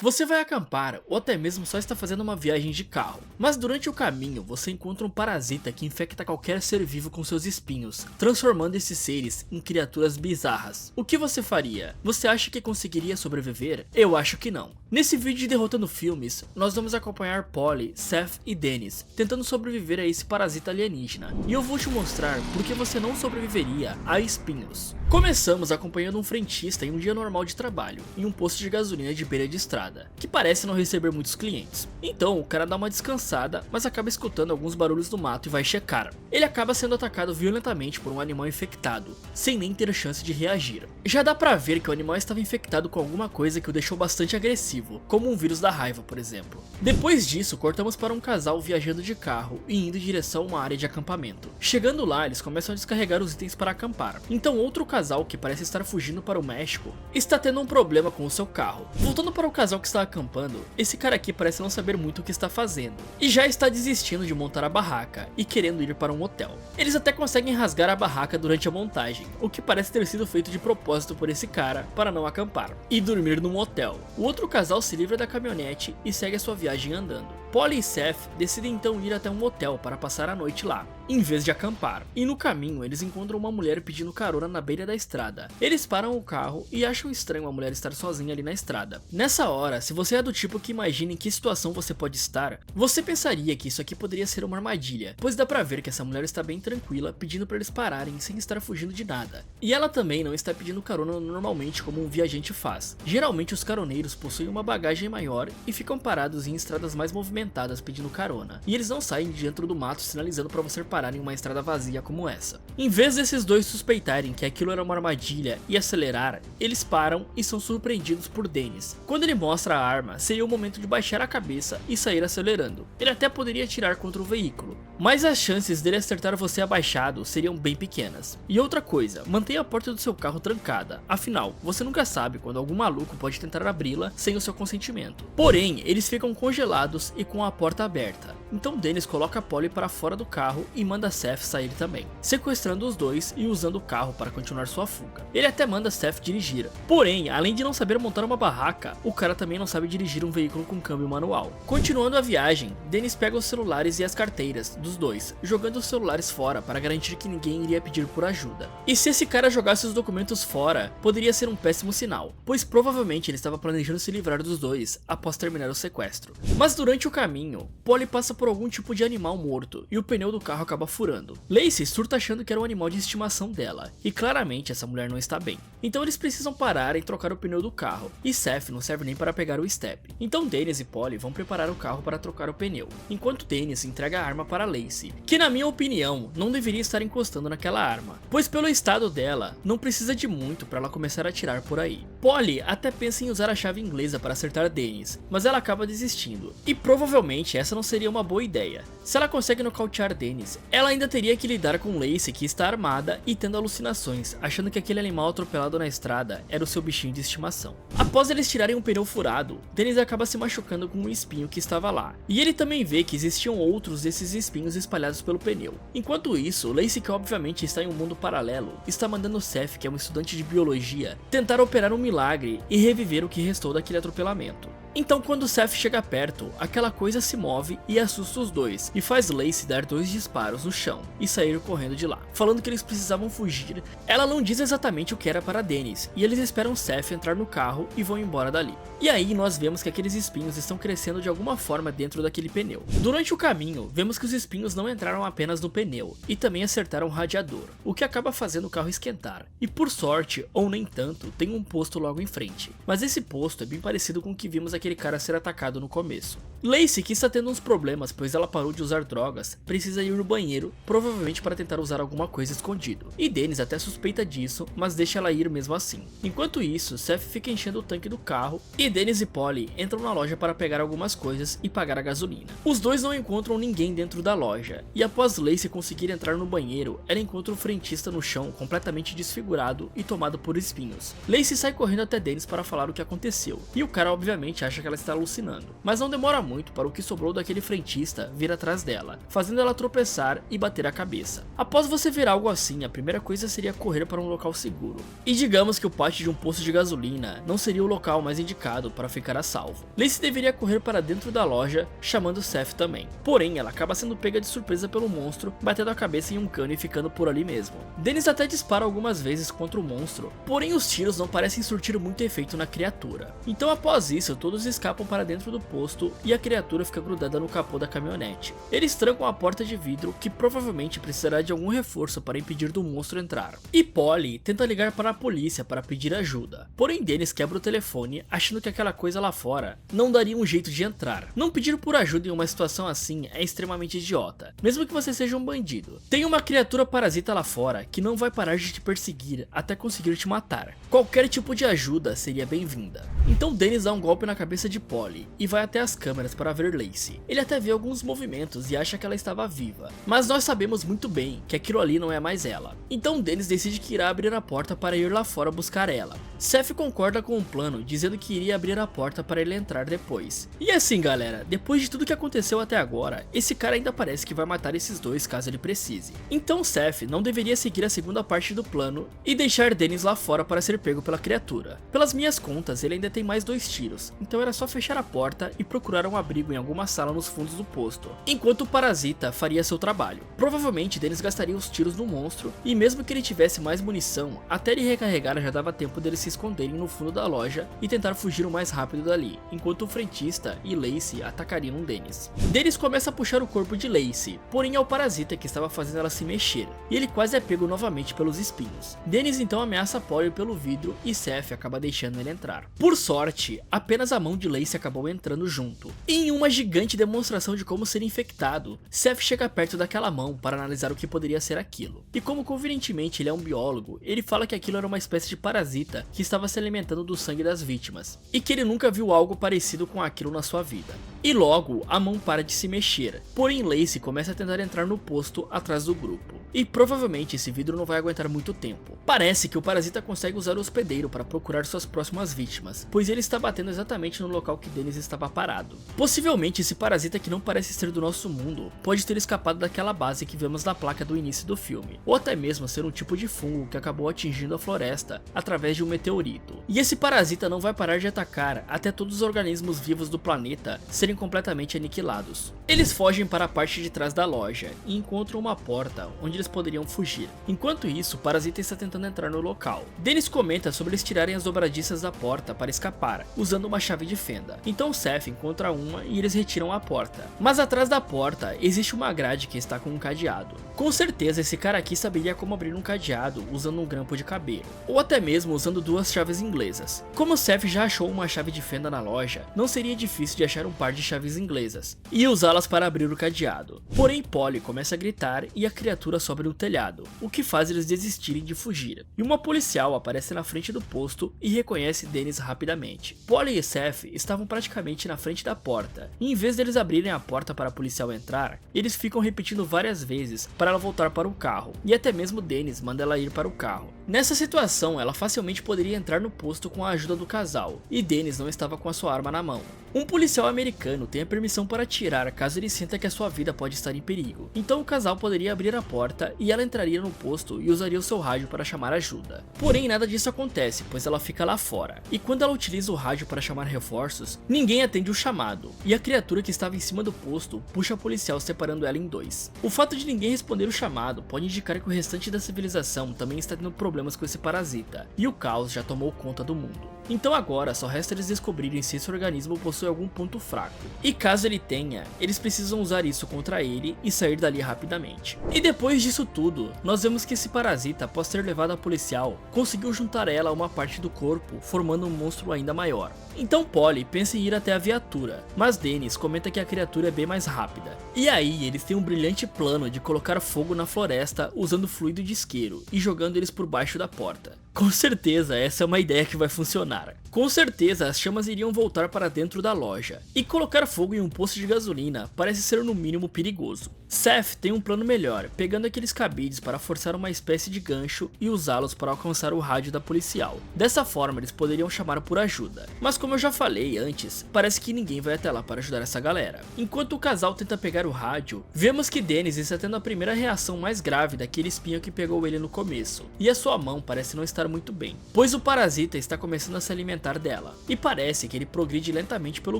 Você vai acampar ou até mesmo só está fazendo uma viagem de carro, mas durante o caminho você encontra um parasita que infecta qualquer ser vivo com seus espinhos, transformando esses seres em criaturas bizarras. O que você faria? Você acha que conseguiria sobreviver? Eu acho que não. Nesse vídeo de Derrotando Filmes, nós vamos acompanhar Polly, Seth e Dennis tentando sobreviver a esse parasita alienígena, e eu vou te mostrar por que você não sobreviveria a espinhos. Começamos acompanhando um frentista em um dia normal de trabalho, em um posto de gasolina de beira de estrada, que parece não receber muitos clientes. Então o cara dá uma descansada, mas acaba escutando alguns barulhos do mato e vai checar. Ele acaba sendo atacado violentamente por um animal infectado, sem nem ter chance de reagir. Já dá pra ver que o animal estava infectado com alguma coisa que o deixou bastante agressivo, como um vírus da raiva, por exemplo. Depois disso, cortamos para um casal viajando de carro e indo em direção a uma área de acampamento. Chegando lá, eles começam a descarregar os itens para acampar. Então outro casal, que parece estar fugindo para o México, está tendo um problema com o seu carro. Voltando para o casal que está acampando, esse cara aqui parece não saber muito o que está fazendo, e já está desistindo de montar a barraca e querendo ir para um hotel. Eles até conseguem rasgar a barraca durante a montagem, o que parece ter sido feito de propósito por esse cara para não acampar e dormir num hotel. O outro casal se livra da caminhonete e segue a sua viagem andando. Polly e Seth decidem então ir até um hotel para passar a noite lá, em vez de acampar. E no caminho eles encontram uma mulher pedindo carona na beira da estrada. Eles param o carro e acham estranho a mulher estar sozinha ali na estrada. Nessa hora, se você é do tipo que imagina em que situação você pode estar, você pensaria que isso aqui poderia ser uma armadilha, pois dá pra ver que essa mulher está bem tranquila pedindo para eles pararem sem estar fugindo de nada. E ela também não está pedindo carona normalmente como um viajante faz. Geralmente os caroneiros possuem uma bagagem maior e ficam parados em estradas mais movimentadas pedindo carona, e eles não saem de dentro do mato sinalizando para você parar em uma estrada vazia como essa. Em vez desses dois suspeitarem que aquilo era uma armadilha e acelerar, eles param e são surpreendidos por Dennis. Quando ele mostra a arma, seria o momento de baixar a cabeça e sair acelerando. Ele até poderia atirar contra o veículo, mas as chances dele acertar você abaixado seriam bem pequenas. E outra coisa, mantenha a porta do seu carro trancada, afinal, você nunca sabe quando algum maluco pode tentar abri-la sem o seu consentimento. Porém, eles ficam congelados e com a porta aberta. Então Dennis coloca a Polly para fora do carro e manda Seth sair também, sequestrando os dois e usando o carro para continuar sua fuga. Ele até manda Seth dirigir, porém, além de não saber montar uma barraca, o cara também não sabe dirigir um veículo com câmbio manual. Continuando a viagem, Dennis pega os celulares e as carteiras dos dois, jogando os celulares fora para garantir que ninguém iria pedir por ajuda. E se esse cara jogasse os documentos fora, poderia ser um péssimo sinal, pois provavelmente ele estava planejando se livrar dos dois após terminar o sequestro. Mas durante o caminho, Polly passa por algum tipo de animal morto e o pneu do carro acaba furando. Lacey surta achando que era um animal de estimação dela, e claramente essa mulher não está bem. Então eles precisam parar e trocar o pneu do carro, e Seth não serve nem para pegar o step. Então Dennis e Polly vão preparar o carro para trocar o pneu, enquanto Dennis entrega a arma para Lacey, que na minha opinião não deveria estar encostando naquela arma, pois pelo estado dela, não precisa de muito para ela começar a atirar por aí. Polly até pensa em usar a chave inglesa para acertar Dennis, mas ela acaba desistindo, e provavelmente essa não seria uma boa ideia. Se ela consegue nocautear Dennis, ela ainda teria que lidar com Lacey, que está armada e tendo alucinações, achando que aquele animal atropelado na estrada era o seu bichinho de estimação. Após eles tirarem um pneu furado, Dennis acaba se machucando com um espinho que estava lá, e ele também vê que existiam outros desses espinhos espalhados pelo pneu. Enquanto isso, Lacey, que obviamente está em um mundo paralelo, está mandando Seth, que é um estudante de biologia, tentar operar um milagre e reviver o que restou daquele atropelamento. Então quando Seth chega perto, aquela coisa se move e assusta os dois, e faz Lacey dar 2 disparos no chão e sair correndo de lá, falando que eles precisavam fugir. Ela não diz exatamente o que era para Dennis, e eles esperam Seth entrar no carro e vão embora dali. E aí nós vemos que aqueles espinhos estão crescendo de alguma forma dentro daquele pneu. Durante o caminho, vemos que os espinhos não entraram apenas no pneu, e também acertaram o radiador, o que acaba fazendo o carro esquentar. E por sorte, ou nem tanto, tem um posto logo em frente, mas esse posto é bem parecido com o que vimos aquele cara ser atacado no começo. Lacey, que está tendo uns problemas pois ela parou de usar drogas, precisa ir no banheiro, provavelmente para tentar usar alguma coisa escondido. E Dennis até suspeita disso, mas deixa ela ir mesmo assim. Enquanto isso, Seth fica enchendo o tanque do carro e Dennis e Polly entram na loja para pegar algumas coisas e pagar a gasolina. Os dois não encontram ninguém dentro da loja, e após Lacey conseguir entrar no banheiro, ela encontra o frentista no chão completamente desfigurado e tomado por espinhos. Lacey sai correndo até Dennis para falar o que aconteceu, e o cara obviamente acha acha que ela está alucinando. Mas não demora muito para o que sobrou daquele frentista vir atrás dela, fazendo ela tropeçar e bater a cabeça. Após você ver algo assim, a primeira coisa seria correr para um local seguro. E digamos que o pátio de um posto de gasolina não seria o local mais indicado para ficar a salvo. Lacey deveria correr para dentro da loja, chamando Seth também. Porém, ela acaba sendo pega de surpresa pelo monstro, batendo a cabeça em um cano e ficando por ali mesmo. Dennis até dispara algumas vezes contra o monstro, porém os tiros não parecem surtir muito efeito na criatura. Então após isso, todos escapam para dentro do posto e a criatura fica grudada no capô da caminhonete. Eles trancam a porta de vidro, que provavelmente precisará de algum reforço para impedir do monstro entrar. E Polly tenta ligar para a polícia para pedir ajuda. Porém Dennis quebra o telefone, achando que aquela coisa lá fora não daria um jeito de entrar. Não pedir por ajuda em uma situação assim é extremamente idiota, mesmo que você seja um bandido. Tem uma criatura parasita lá fora que não vai parar de te perseguir até conseguir te matar. Qualquer tipo de ajuda seria bem-vinda. Então Dennis dá um golpe na cabeça de Polly e vai até as câmeras para ver Lacey. Ele até vê alguns movimentos e acha que ela estava viva, mas nós sabemos muito bem que aquilo ali não é mais ela. Então Dennis decide que irá abrir a porta para ir lá fora buscar ela. Seth concorda com o plano, dizendo que iria abrir a porta para ele entrar depois. E assim galera, depois de tudo que aconteceu até agora, esse cara ainda parece que vai matar esses dois caso ele precise. Então Seth não deveria seguir a segunda parte do plano e deixar Dennis lá fora para ser pego pela criatura. Pelas minhas contas, ele ainda tem mais 2 tiros, então era só fechar a porta e procurar um abrigo em alguma sala nos fundos do posto, enquanto o parasita faria seu trabalho. Provavelmente Dennis gastaria os tiros no monstro, e mesmo que ele tivesse mais munição, até ele recarregar já dava tempo deles se esconderem no fundo da loja e tentar fugir o mais rápido dali, enquanto o frentista e Lacey atacariam Dennis. Dennis começa a puxar o corpo de Lacey, porém é o parasita que estava fazendo ela se mexer, e ele quase é pego novamente pelos espinhos. Dennis então ameaça Polly pelo vidro e Seth acaba deixando ele entrar. Por sorte, apenas a mão de Lacey acabou entrando junto. E em uma gigante demonstração de como ser infectado, Seth chega perto daquela mão para analisar o que poderia ser aquilo. E como convenientemente ele é um biólogo, ele fala que aquilo era uma espécie de parasita que estava se alimentando do sangue das vítimas, e que ele nunca viu algo parecido com aquilo na sua vida. E logo, a mão para de se mexer, porém Lacey começa a tentar entrar no posto atrás do grupo. E provavelmente esse vidro não vai aguentar muito tempo. Parece que o parasita consegue usar o hospedeiro para procurar suas próximas vítimas, pois ele está batendo exatamente no local que Dennis estava parado. Possivelmente esse parasita que não parece ser do nosso mundo pode ter escapado daquela base que vemos na placa do início do filme, ou até mesmo ser um tipo de fungo que acabou atingindo a floresta através de um meteorito. E esse parasita não vai parar de atacar até todos os organismos vivos do planeta serem completamente aniquilados. Eles fogem para a parte de trás da loja e encontram uma porta onde eles poderiam fugir. Enquanto isso, o parasita está tentando entrar no local. Dennis comenta sobre eles tirarem as dobradiças da porta para escapar, usando uma chave de fenda. Então Seth encontra uma e eles retiram a porta. Mas atrás da porta existe uma grade que está com um cadeado. Com certeza esse cara aqui saberia como abrir um cadeado usando um grampo de cabelo, ou até mesmo usando 2 chaves inglesas. Como Seth já achou uma chave de fenda na loja, não seria difícil de achar um par de chaves inglesas e usá-las para abrir o cadeado. Porém Polly começa a gritar e a criatura sobe no telhado, o que faz eles desistirem de fugir. E uma policial aparece na frente do posto e reconhece Dennis rapidamente. Polly e Seth estavam praticamente na frente da porta, e em vez deles abrirem a porta para a policial entrar, eles ficam repetindo várias vezes para ela voltar para o carro, e até mesmo Dennis manda ela ir para o carro. Nessa situação, ela facilmente poderia entrar no posto com a ajuda do casal, e Dennis não estava com a sua arma na mão. Um policial americano tem a permissão para atirar caso ele sinta que a sua vida pode estar em perigo, então o casal poderia abrir a porta e ela entraria no posto e usaria o seu rádio para chamar ajuda. Porém nada disso acontece, pois ela fica lá fora, e quando ela utiliza o rádio para chamar reforços, ninguém atende o chamado, e a criatura que estava em cima do posto puxa a policial separando ela em 2. O fato de ninguém responder o chamado pode indicar que o restante da civilização também está tendo problemas com esse parasita, e o caos já tomou conta do mundo. Então agora só resta eles descobrirem se esse organismo possui algum ponto fraco, e caso ele tenha, eles precisam usar isso contra ele e sair dali rapidamente. E depois disso tudo, nós vemos que esse parasita, após ter levado a policial, conseguiu juntar ela a uma parte do corpo, formando um monstro ainda maior. Então Polly pensa em ir até a viatura, mas Dennis comenta que a criatura é bem mais rápida. E aí eles têm um brilhante plano de colocar fogo na floresta usando fluido de isqueiro e jogando eles por baixo da porta. Com certeza essa é uma ideia que vai funcionar. Com certeza as chamas iriam voltar para dentro da loja, e colocar fogo em um posto de gasolina parece ser no mínimo perigoso. Seth tem um plano melhor, pegando aqueles cabides para forçar uma espécie de gancho e usá-los para alcançar o rádio da policial. Dessa forma eles poderiam chamar por ajuda, mas como eu já falei antes, parece que ninguém vai até lá para ajudar essa galera. Enquanto o casal tenta pegar o rádio, vemos que Dennis está tendo a primeira reação mais grave daquele espinho que pegou ele no começo, e a sua mão parece não estar muito bem, pois o parasita está começando a se alimentar dela, e parece que ele progride lentamente pelo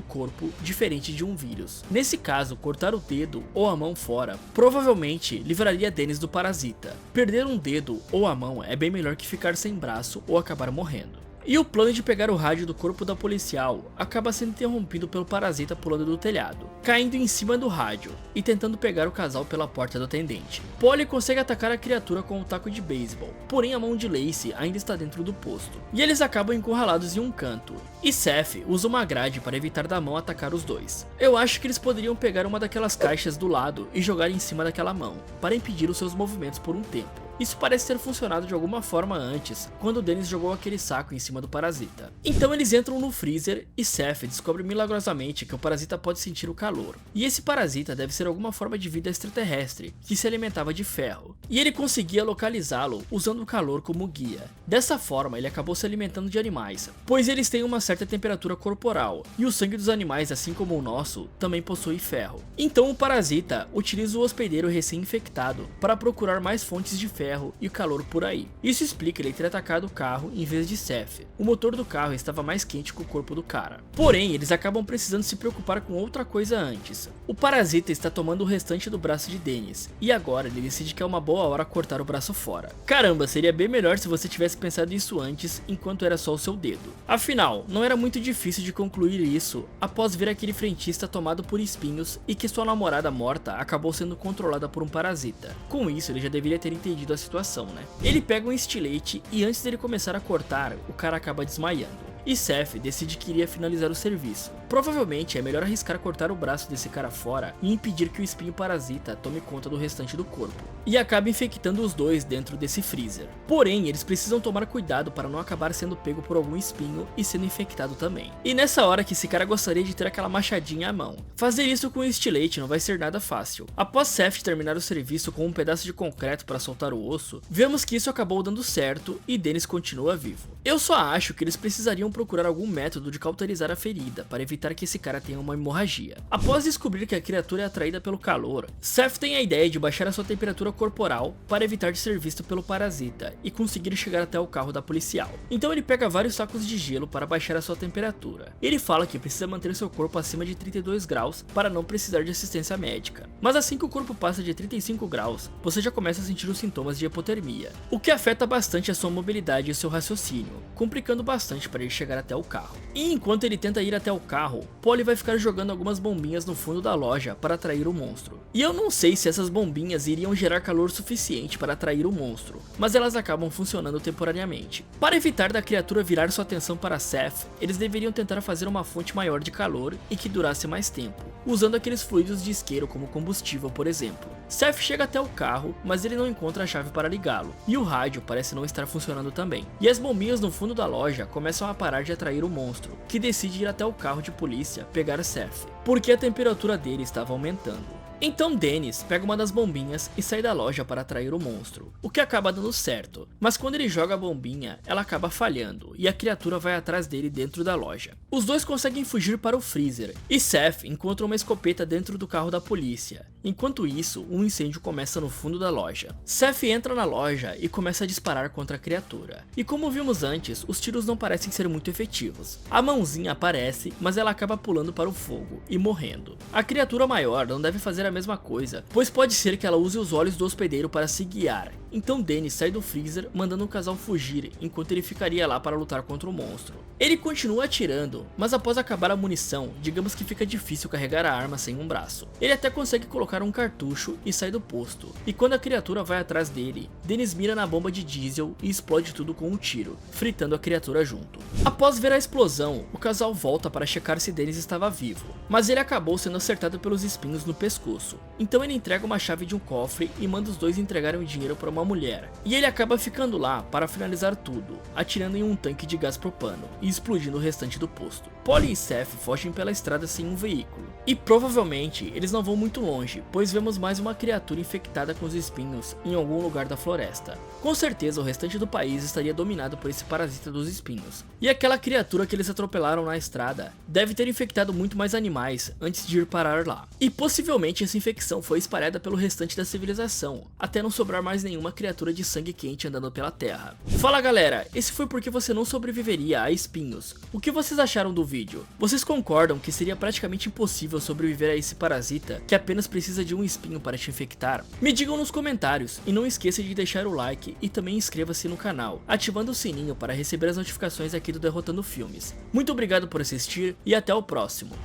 corpo, diferente de um vírus. Nesse caso, cortar o dedo ou a mão fora provavelmente livraria Dennis do parasita. Perder um dedo ou a mão é bem melhor que ficar sem braço ou acabar morrendo. E o plano de pegar o rádio do corpo da policial acaba sendo interrompido pelo parasita pulando do telhado, caindo em cima do rádio e tentando pegar o casal pela porta do atendente. Polly consegue atacar a criatura com um taco de beisebol, porém a mão de Lacey ainda está dentro do posto, e eles acabam encurralados em um canto, e Seth usa uma grade para evitar da mão atacar os dois. Eu acho que eles poderiam pegar uma daquelas caixas do lado e jogar em cima daquela mão, para impedir os seus movimentos por um tempo. Isso parece ter funcionado de alguma forma antes, quando o Dennis jogou aquele saco em cima do parasita. Então eles entram no freezer e Seth descobre milagrosamente que o parasita pode sentir o calor. E esse parasita deve ser alguma forma de vida extraterrestre, que se alimentava de ferro. E ele conseguia localizá-lo usando o calor como guia. Dessa forma ele acabou se alimentando de animais, pois eles têm uma certa temperatura corporal, e o sangue dos animais, assim como o nosso, também possui ferro. Então o parasita utiliza o hospedeiro recém-infectado para procurar mais fontes de ferro e o calor por aí. Isso explica ele ter atacado o carro em vez de Seth. O motor do carro estava mais quente que o corpo do cara. Porém, eles acabam precisando se preocupar com outra coisa antes. O parasita está tomando o restante do braço de Dennis, e agora ele decide que é uma boa hora cortar o braço fora. Caramba, seria bem melhor se você tivesse pensado isso antes, enquanto era só o seu dedo. Afinal, não era muito difícil de concluir isso após ver aquele frentista tomado por espinhos e que sua namorada morta acabou sendo controlada por um parasita. Com isso, ele já deveria ter entendido a situação, né? Ele pega um estilete e antes dele começar a cortar, o cara acaba desmaiando. E Seth decide que iria finalizar o serviço. Provavelmente é melhor arriscar cortar o braço desse cara fora e impedir que o espinho parasita tome conta do restante do corpo, e acaba infectando os dois dentro desse freezer. Porém, eles precisam tomar cuidado para não acabar sendo pego por algum espinho e sendo infectado também. E nessa hora que esse cara gostaria de ter aquela machadinha à mão. Fazer isso com um estilete não vai ser nada fácil. Após Seth terminar o serviço com um pedaço de concreto para soltar o osso, vemos que isso acabou dando certo e Dennis continua vivo. Eu só acho que eles precisariam procurar algum método de cauterizar a ferida para evitar que esse cara tenha uma hemorragia. Após descobrir que a criatura é atraída pelo calor, Seth tem a ideia de baixar a sua temperatura corporal para evitar de ser visto pelo parasita e conseguir chegar até o carro da policial. Então ele pega vários sacos de gelo para baixar a sua temperatura. Ele fala que precisa manter seu corpo acima de 32 graus para não precisar de assistência médica. Mas assim que o corpo passa de 35 graus, você já começa a sentir os sintomas de hipotermia, o que afeta bastante a sua mobilidade e o seu raciocínio, complicando bastante para ele chegar até o carro. E enquanto ele tenta ir até o carro, Polly vai ficar jogando algumas bombinhas no fundo da loja para atrair o monstro. E eu não sei se essas bombinhas iriam gerar calor suficiente para atrair o monstro, mas elas acabam funcionando temporariamente. Para evitar da criatura virar sua atenção para Seth, eles deveriam tentar fazer uma fonte maior de calor e que durasse mais tempo, usando aqueles fluidos de isqueiro como combustível, por exemplo. Seth chega até o carro, mas ele não encontra a chave para ligá-lo, e o rádio parece não estar funcionando também. E as bombinhas no fundo da loja começam a parar de atrair o monstro, que decide ir até o carro de polícia pegar Seth, porque a temperatura dele estava aumentando. Então Dennis pega uma das bombinhas e sai da loja para atrair o monstro, o que acaba dando certo, mas quando ele joga a bombinha, ela acaba falhando e a criatura vai atrás dele dentro da loja. Os dois conseguem fugir para o freezer e Seth encontra uma escopeta dentro do carro da polícia. Enquanto isso, um incêndio começa no fundo da loja. Seth entra na loja e começa a disparar contra a criatura. E como vimos antes, os tiros não parecem ser muito efetivos. A mãozinha aparece, mas ela acaba pulando para o fogo e morrendo. A criatura maior não deve fazer a mesma coisa, pois pode ser que ela use os olhos do hospedeiro para se guiar. Então Dennis sai do freezer mandando o casal fugir enquanto ele ficaria lá para lutar contra o monstro. Ele continua atirando, mas após acabar a munição, digamos que fica difícil carregar a arma sem um braço. Ele até consegue colocar um cartucho e sai do posto, e quando a criatura vai atrás dele, Dennis mira na bomba de diesel e explode tudo com um tiro, fritando a criatura junto. Após ver a explosão, o casal volta para checar se Dennis estava vivo, mas ele acabou sendo acertado pelos espinhos no pescoço. Então ele entrega uma chave de um cofre e manda os dois entregarem o dinheiro para uma uma mulher, e ele acaba ficando lá para finalizar tudo, atirando em um tanque de gás propano e explodindo o restante do posto. Polly e Seth fogem pela estrada sem um veículo, e provavelmente eles não vão muito longe, pois vemos mais uma criatura infectada com os espinhos em algum lugar da floresta. Com certeza o restante do país estaria dominado por esse parasita dos espinhos, e aquela criatura que eles atropelaram na estrada deve ter infectado muito mais animais antes de ir parar lá. E possivelmente essa infecção foi espalhada pelo restante da civilização, até não sobrar mais nenhuma criatura de sangue quente andando pela terra. Fala galera, esse foi porque você não sobreviveria a espinhos. O que vocês acharam do vídeo? Vocês concordam que seria praticamente impossível sobreviver a esse parasita que apenas precisa de um espinho para te infectar? Me digam nos comentários e não esqueça de deixar o like e também inscreva-se no canal, ativando o sininho para receber as notificações aqui do Derrotando Filmes. Muito obrigado por assistir e até o próximo.